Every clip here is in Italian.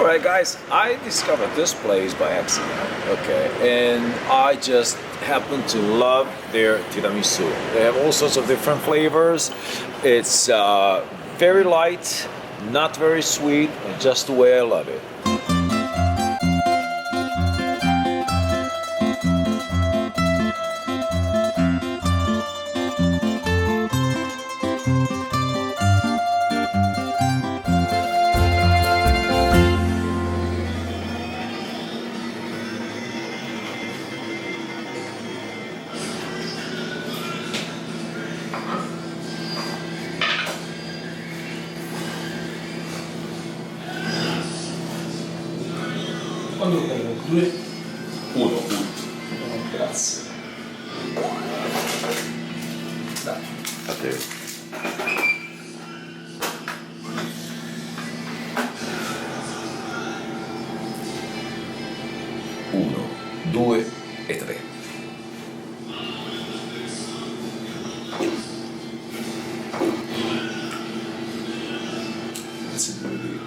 Alright guys, I discovered this place by accident, okay, and I just happen to love their tiramisu. They have all sorts of different flavors. It's very light, not very sweet, and just the way I love it. Quando lo prendo? 2? 1. Grazie. Dai. A te. 1, 2 e 3. Grazie devo dire.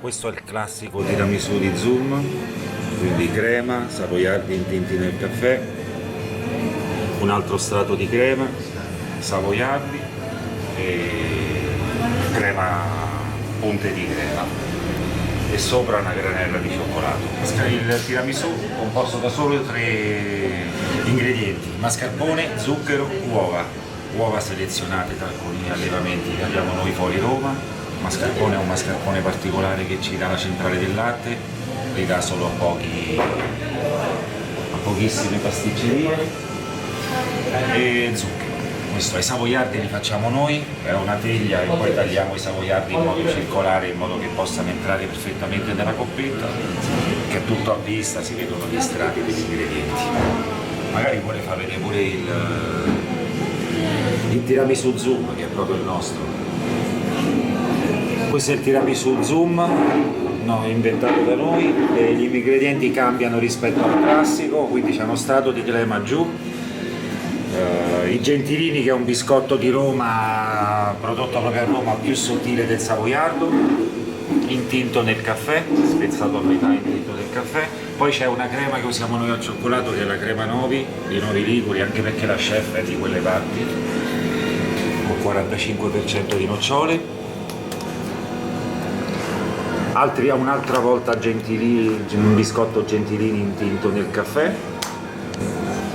Questo è il classico tiramisù di Zoom, quindi crema, savoiardi intinti nel caffè, un altro strato di crema, savoiardi e crema, punte di crema e sopra una granella di cioccolato. Il tiramisù è composto da solo 3 ingredienti: mascarpone, zucchero, uova selezionate da alcuni allevamenti che abbiamo noi fuori Roma. Mascarpone è un mascarpone particolare che ci dà la centrale del latte, li dà solo a pochissime pasticcerie, e zucchero. Questo ai savoiardi li facciamo noi, è una teglia e poi tagliamo i savoiardi in modo circolare in modo che possano entrare perfettamente nella coppetta, che è tutto a vista, si vedono gli strati degli ingredienti. Magari vuole far vedere pure il tiramisù Zoom, che è proprio il nostro. Questo è il tiramisù Zoom, inventato da noi, e gli ingredienti cambiano rispetto al classico, quindi c'è uno strato di crema giù, I Gentilini, che è un biscotto di Roma, prodotto proprio a Roma, più sottile del savoiardo, intinto nel caffè, spezzato a metà intinto nel caffè. Poi c'è una crema che usiamo noi al cioccolato, che è la crema Novi, di Novi Liguri, anche perché la chef è di quelle parti, con 45% di nocciole. Un'altra volta Gentilini, un biscotto Gentilini intinto nel caffè,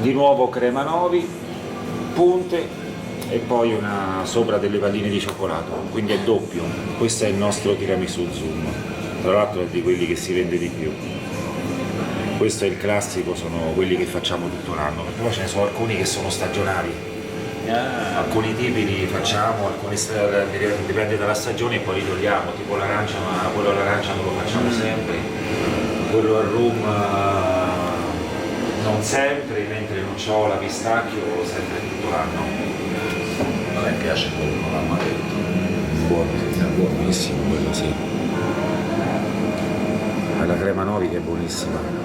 di nuovo crema Novi, punte e poi una sopra delle palline di cioccolato, quindi è doppio. Questo è il nostro tiramisù Zoom, tra l'altro è di quelli che si vende di più. Questo è il classico, sono quelli che facciamo tutto l'anno, perché poi ce ne sono alcuni che sono stagionali. Alcuni tipi li facciamo, alcuni dipende dalla stagione e poi li togliamo, tipo l'arancia, ma quello all'arancia non lo facciamo sempre, quello al rum non sempre, mentre nocciola, pistacchio sempre tutto l'anno. A me piace quello con l'amaretto. Buono, sì, è buonissimo quello, sì. È la crema Novi che è buonissima.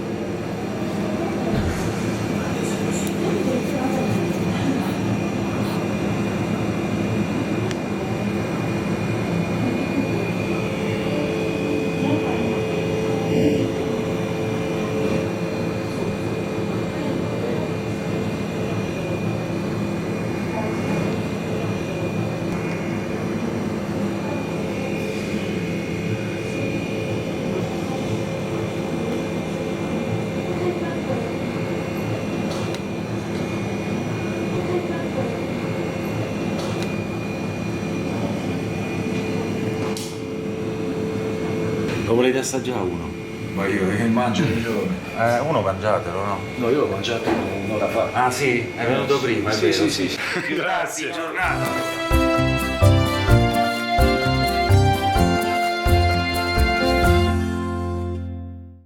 Lo volete assaggiare uno? Ma io mangio un giorno. Uno mangiatelo, no? No, io l'ho mangiato un'ora fa. Ah sì, è venuto prima, è Sì, vero. sì, sì. Grazie, giornata.